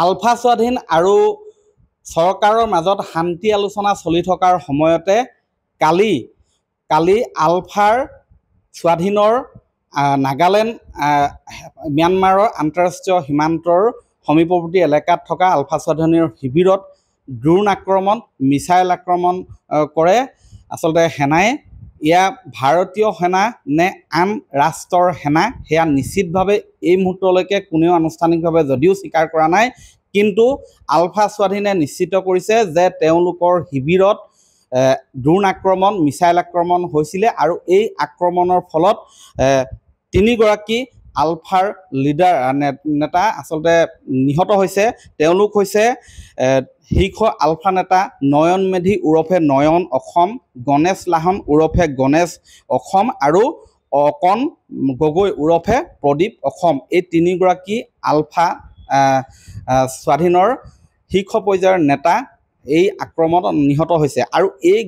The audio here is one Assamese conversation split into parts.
আলফা স্বাধীন আৰু চৰকাৰৰ মাজত শান্তি আলোচনা চলি থকাৰ সময়তে কালি আলফাৰ স্বাধীনৰ নাগালেণ্ড ম্যানমাৰৰ আন্তঃৰাষ্ট্ৰীয় সীমান্তৰ সমীপৱৰ্তী এলেকাত থকা আলফা স্বাধীনৰ শিবিৰত ড্ৰোন আক্ৰমণ মিছাইল আক্ৰমণ কৰে আচলতে সেনাই। এয়া ভাৰতীয় সেনা নে আন ৰাষ্ট্ৰৰ সেনা সেয়া নিশ্চিতভাৱে এই মুহূৰ্তলৈকে কোনেও আনুষ্ঠানিকভাৱে যদিও স্বীকাৰ কৰা নাই, কিন্তু আলফা স্বাধীনে নিশ্চিত কৰিছে যে তেওঁলোকৰ শিবিৰত ড্ৰোন আক্ৰমণ মিছাইল আক্ৰমণ হৈছিলে আৰু এই আক্ৰমণৰ ফলত 3গৰাকী আলফাৰ লিডাৰ নেতা আচলতে নিহত হৈছে। তেওঁলোক হৈছে শীৰ্ষ আলফা নেতা নয়ন মেধি ওৰফে নয়ন অসম, গণেশ লাহন ওৰফে গণেশ অসম আৰু অকণ গগৈ ওৰফে প্ৰদীপ অসম। এই 3গৰাকী আলফা স্বাধীনৰ শীৰ্ষ পৰ্যায়ৰ নেতা এই আক্ৰমণত নিহত হৈছে। আৰু এই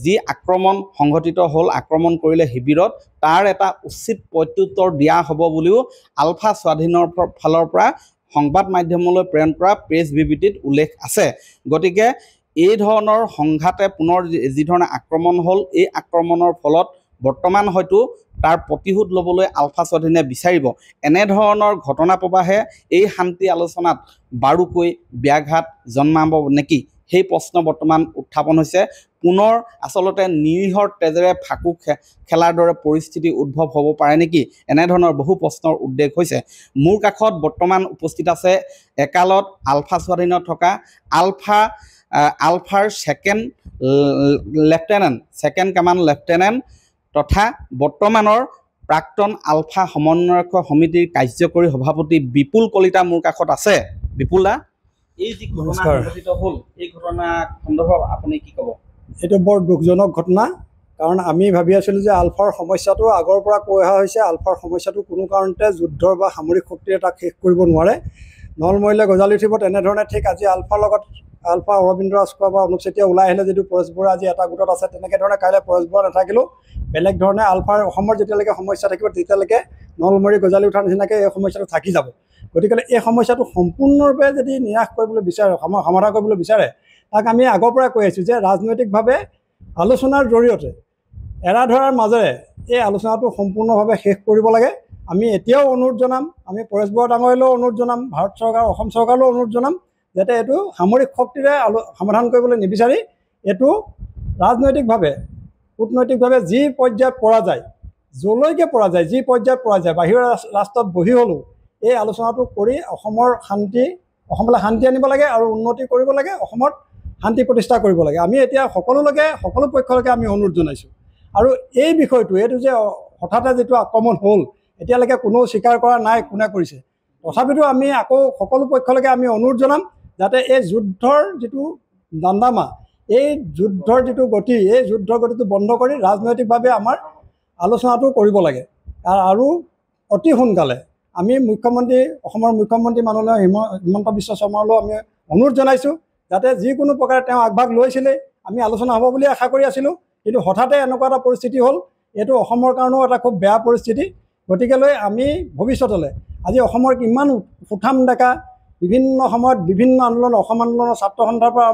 যি আক্ৰমণ সংঘটিত হ'ল, আক্ৰমণ কৰিলে শিবিৰত, তাৰ এটা উচিত প্ৰত্যুত্তৰ দিয়া হ'ব বুলিও আলফা স্বাধীনৰ ফালৰ পৰা সংবাদ মাধ্যমলৈ প্ৰেৰণ কৰা প্ৰেছ বিবৃতিত উল্লেখ আছে। গতিকে এই ধৰণৰ সংঘাতে পুনৰ যি ধৰণে আক্ৰমণ হ'ল, এই আক্ৰমণৰ ফলত বৰ্তমান হয়তো তাৰ প্ৰতিশোধ ল'বলৈ আলফা স্বাধীনে বিচাৰিব। এনেধৰণৰ ঘটনা প্ৰবাহে এই শান্তি আলোচনাত বাৰুকৈ ব্যাঘাত জন্মাব নেকি, সেই প্ৰশ্ন বৰ্তমান উত্থাপন হৈছে। পুনৰ আচলতে নিৰীহৰ তেজেৰে ফাকু খেলাৰ দৰে পৰিস্থিতি উদ্ভৱ হ'ব পাৰে নেকি, এনেধৰণৰ বহু প্ৰশ্নৰ উদ্বেগ হৈছে। মোৰ কাষত বৰ্তমান উপস্থিত আছে একালত আলফা স্বাধীনত থকা আলফাৰ ছেকেণ্ড কামাণ্ড লেফটেনেণ্ট তথা বৰ্তমানৰ প্ৰাক্তন আলফা সমন্বয়ক সমিতিৰ কাৰ্যকৰী সভাপতি বিপুল কলিতা মোৰ কাষত আছে। বিপুল দা, এই যি ঘটনা সংঘটিত হ'ল, এই ঘটনা সন্দৰ্ভত আপুনি কি ক'ব? এইটো বৰ দুখজনক ঘটনা, কাৰণ আমি ভাবি আছিলোঁ যে আলফাৰ সমস্যাটো আগৰ পৰা কৈ অহা হৈছে। আলফাৰ সমস্যাটো কোনো কাৰণতে যুদ্ধৰ বা সামৰিক শক্তিয়ে তাক শেষ কৰিব নোৱাৰে, নল মৰিলে গজালি উঠিব। তেনেধৰণে ঠিক আজি আলফাৰ লগত আলফা অৰবিন্দ ৰাজখোৱা বা অনুপ চেতিয়া ওলাই আহিলে, যিটো পৰেশ বৰা আজি এটা গোটত আছে, তেনেকৈ ধৰণে কাইলৈ পৰেশ বৰা নাথাকিলেও বেলেগ ধৰণে আলফাৰ অসমৰ যেতিয়ালৈকে সমস্যা থাকিব তেতিয়ালৈকে নলমৰি গজালি উঠাৰ নিচিনাকৈ এই সমস্যাটো থাকি যাব। গতিকে এই সমস্যাটো সম্পূৰ্ণৰূপে যদি নিৰাশ কৰিবলৈ বিচাৰে, সমাধান কৰিবলৈ বিচাৰে, তাক আমি আগৰ পৰাই কৈ আহিছোঁ যে ৰাজনৈতিকভাৱে আলোচনাৰ জৰিয়তে এৰা ধৰাৰ মাজেৰে এই আলোচনাটো সম্পূৰ্ণভাৱে শেষ কৰিব লাগে। আমি এতিয়াও অনুৰোধ জনাম, আমি পৰেশ বৰা ডাঙৰীয়ালৈও অনুৰোধ জনাম, ভাৰত চৰকাৰ অসম চৰকাৰলৈও অনুৰোধ জনাম, যাতে এইটো সামৰিক শক্তিৰে সমাধান কৰিবলৈ নিবিচাৰি এইটো ৰাজনৈতিকভাৱে কূটনৈতিকভাৱে যি পৰ্যায়ত পৰা যায়, যলৈকে পৰা যায়, যি পৰ্যায়ত পৰা যায়, বাহিৰৰ ৰাষ্ট্ৰত বহি হ'লেও এই আলোচনাটো কৰি অসমলৈ শান্তি আনিব লাগে আৰু উন্নতি কৰিব লাগে, অসমত শান্তি প্ৰতিষ্ঠা কৰিব লাগে। আমি এতিয়া সকলো পক্ষলৈকে আমি অনুৰোধ জনাইছোঁ। আৰু এই বিষয়টো, এইটো যে হঠাতে যিটো আক্ৰমণ হ'ল, এতিয়ালৈকে কোনেও স্বীকাৰ কৰা নাই কোনে কৰিছে। তথাপিতো আমি আকৌ সকলো পক্ষলৈকে আমি অনুৰোধ জনাম, যাতে এই যুদ্ধৰ যিটো দাণ্ডামা, এই যুদ্ধৰ যিটো গতি, এই যুদ্ধৰ গতিটো বন্ধ কৰি ৰাজনৈতিকভাৱে আমাৰ আলোচনাটো কৰিব লাগে। আৰু অতি সোনকালে আমি অসমৰ মুখ্যমন্ত্ৰী মাননীয় হিমন্ত বিশ্ব শৰ্মালৈও আমি অনুৰোধ জনাইছোঁ, যাতে যিকোনো প্ৰকাৰে তেওঁ আগভাগ লৈছিলে, আমি আলোচনা হ'ব বুলি আশা কৰি আছিলোঁ, কিন্তু হঠাতে এনেকুৱা এটা পৰিস্থিতি হ'ল, এইটো অসমৰ কাৰণেও এটা খুব বেয়া পৰিস্থিতি। গতিকেলৈ আমি ভৱিষ্যতলৈ আজি অসমৰ কিমান সুঠাম ডেকা বিভিন্ন সময়ত বিভিন্ন আন্দোলন, অসম আন্দোলনৰ ছাত্ৰ আন্দোলনৰ পৰা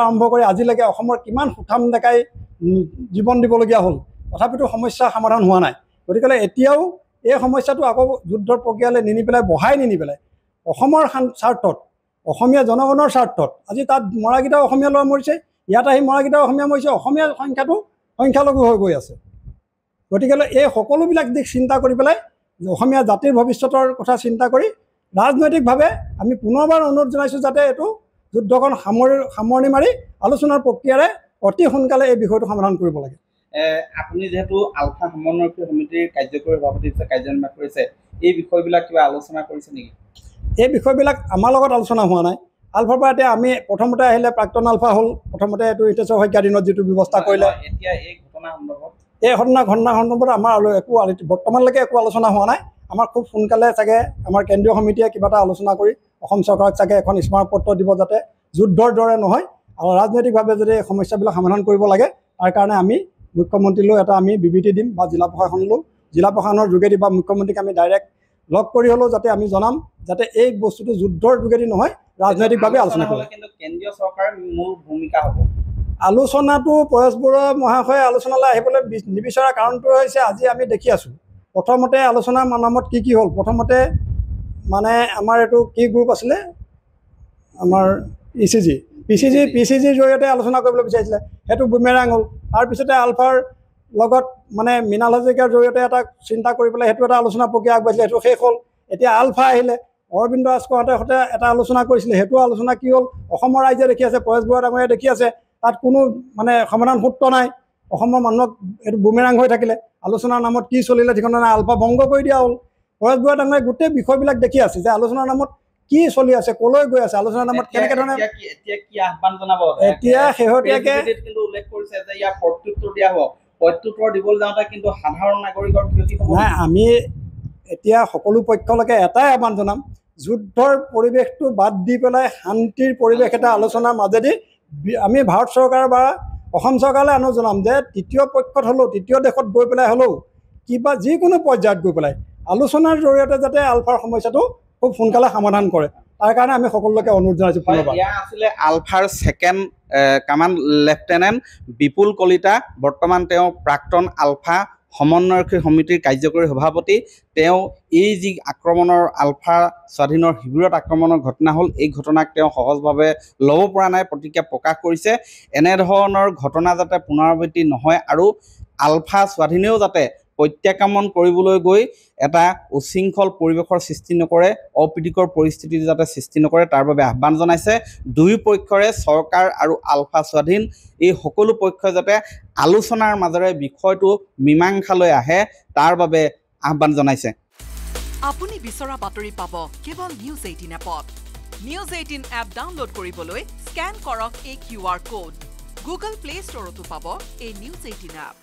আৰম্ভ কৰি আজিলৈকে অসমৰ কিমান সুঠাম ডেকাই জীৱন দিবলগীয়া হ'ল, তথাপিতো সমস্যা সমাধান হোৱা নাই। গতিকে এতিয়াও এই সমস্যাটো আকৌ যুদ্ধৰ প্ৰক্ৰিয়ালৈ বঢ়াই নিনি পেলাই অসমৰ স্বাৰ্থত, অসমীয়া জনগণৰ স্বাৰ্থত, আজি তাত মৰাকেইটা অসমীয়া ল'ৰা মৰিছে, ইয়াত আহি মৰাকেইটা অসমীয়া মৰিছে, অসমীয়া সংখ্যালঘু হৈ গৈ আছে। গতিকে এই সকলোবিলাক দিশ চিন্তা কৰি পেলাই অসমীয়া জাতিৰ ভৱিষ্যতৰ কথা চিন্তা কৰি ৰাজনৈতিকভাৱে আমি পুনৰবাৰ অনুৰোধ জনাইছোঁ, যাতে এইটো যুদ্ধখন সামৰণি মাৰি আলোচনাৰ প্ৰক্ৰিয়াৰে অতি সোনকালে এই বিষয়টো সমাধান কৰিব লাগে। আপুনি যিহেতু আলফা সমন্বয়ক সমিতিৰ কাৰ্যকৰী সভাপতি হিচাপে কাৰ্যনিৰ্বাহ কৰিছে, এই বিষয়বিলাক কিবা আলোচনা কৰিছে নেকি? এই বিষয়বিলাক আমাৰ লগত আলোচনা হোৱা নাই। আলফাৰ পৰা এতিয়া আমি প্ৰথমতে আহিলে প্ৰাক্তন আলফা হ'ল, প্ৰথমতে এইটো হিতেশ্বৰ শইকীয়া দিনত যিটো ব্যৱস্থা কৰিলে, এতিয়া এই ঘটনা সন্দৰ্ভত আমাৰ বৰ্তমানলৈকে একো আলোচনা হোৱা নাই। আমাৰ খুব সোনকালে চাগে আমাৰ কেন্দ্ৰীয় সমিতিয়ে কিবা এটা আলোচনা কৰি অসম চৰকাৰক চাগে এখন স্মাৰকপত্ৰ দিব, যাতে যুদ্ধৰ দৰে নহয় আৰু ৰাজনৈতিকভাৱে যদি এই সমস্যাবিলাক সমাধান কৰিব লাগে, তাৰ কাৰণে আমি মুখ্যমন্ত্ৰীলৈও এটা আমি বিবৃতি দিম বা জিলা প্ৰশাসনলৈও, জিলা প্ৰশাসনৰ যোগেদি বা মুখ্যমন্ত্ৰীক আমি ডাইৰেক্ট লগ কৰি হ'লেও যাতে আমি জনাম যাতে এই বস্তুটো যুদ্ধৰ যোগেদি নহয় ৰাজনৈতিকভাৱে আলোচনা কৰে। কিন্তু কেন্দ্ৰীয় চৰকাৰৰ মূল ভূমিকা হ'ব। আলোচনাটো পৰেশ বৰুৱা মহাশয়ে আলোচনালৈ আহিবলৈ নিবিচৰা কাৰণটো হৈছে আজি আমি দেখি আছোঁ প্ৰথমতে আলোচনাৰ নামত কি হ'ল। প্ৰথমতে মানে আমাৰ এইটো কি গ্ৰুপ আছিলে আমাৰ PCGৰ জৰিয়তে আলোচনা কৰিবলৈ বিচাৰিছিলে, সেইটো বুমেৰাং হ'ল। তাৰপিছতে আলফাৰ লগত মানে মৃণাল হাজৰিকাৰ জৰিয়তে এটা চিন্তা কৰি পেলাই সেইটো এটা আলোচনা প্ৰক্ৰিয়া আগবাঢ়িছিলে, সেইটো শেষ হ'ল। এতিয়া আলফা আহিলে, অৰবিন্দ ৰাজখোৱাহঁতে সৈতে এটা আলোচনা কৰিছিলে, সেইটো আলোচনা কি হ'ল অসমৰ ৰাইজে দেখি আছে, পৰেশ বৰুৱা ডাঙৰীয়াই দেখি আছে, তাত কোনো মানে সমাধান সূত্ৰ নাই। অসমৰ মানুহক এইটো বুমেৰাং হৈ থাকিলে, আলোচনাৰ নামত কি চলিলে ঠিকনা নাই, আলফা ভংগ কৰি দিয়া হ'ল। পৰেশ বৰুৱা ডাঙৰীয়াই গোটেই বিষয়বিলাক দেখি আছে যে আলোচনাৰ নামত কি চলি আছে, কলৈ গৈ আছে, আলোচনাৰ নামত কেনেকৈ ধৰণে এতিয়া কি আহ্বান জনাব। এতিয়া শেহতীয়াকৈ কিন্তু উল্লেখ কৰিছে যে ইয়াৰ প্ৰত্যুত্তৰ দিয়া হ'ব, প্ৰত্যুত্তৰ দিবলৈ যাওঁতে কিন্তু সাধাৰণ নাগৰিকৰ ক্ষতি হ'ব। নাই, আমি এতিয়া সকলো পক্ষলৈকে এটাই আহ্বান জনাম, যুদ্ধৰ পৰিৱেশটো বাদ দি পেলাই শান্তিৰ পৰিৱেশ এটা আলোচনাৰ মাজেদি আমি ভাৰত চৰকাৰ বা অসম চৰকাৰলৈ আনো জনাম যে তৃতীয় পক্ষত হ'লেও, তৃতীয় দেশত গৈ পেলাই হ'লেও কিবা যিকোনো পৰ্যায়ত গৈ পেলাই আলোচনাৰ জৰিয়তে যাতে আলফাৰ সমস্যাটো খুব সোনকালে সমাধান কৰে, তাৰ কাৰণে আমি সকলোকে অনুৰোধ জনাইছোঁ। পুনৰবাৰ এয়া আছিলে আলফাৰ ছেকেণ্ড কামাণ্ড লেফটেনেণ্ট বিপুল কলিতা, বৰ্তমান তেওঁ প্ৰাক্তন আলফা সমন্বয়ৰক্ষী সমিতিৰ কাৰ্যকৰী সভাপতি। তেওঁ এই যি আক্ৰমণৰ আলফা স্বাধীনৰ শিবিৰত আক্ৰমণৰ ঘটনা হ'ল, এই ঘটনাক তেওঁ সহজভাৱে ল'ব পৰা নাই, প্ৰতিক্ৰিয়া প্ৰকাশ কৰিছে। এনেধৰণৰ ঘটনা যাতে পুনৰাবৃত্তি নহয় আৰু আলফা স্বাধীনেও যাতে প্ৰত্যাক্ৰমণ কৰিবলৈ গৈ এটা উশৃংখল পৰিৱেশৰ সৃষ্টি নকৰে, অপ্ৰীতিকৰ পৰিস্থিতি যাতে সৃষ্টি নকৰে, তাৰ বাবে আহ্বান জনাইছে। দুয়ো পক্ষৰে চৰকাৰ আৰু আলফা স্বাধীন এই সকলো পক্ষই যাতে আলোচনাৰ মাজেৰে বিষয়টো মীমাংসালৈ আহে, তাৰ বাবে আহ্বান জনাইছে। আপুনি বিচৰা বাতৰি পাব কেৱল নিউজ 18 এপত। নিউজ 18 এপ ডাউনলোড কৰিবলৈ স্কেন কৰক এই QR কোড। গুগল প্লে ষ্টৰতো পাব এই নিউজ 18 এপ।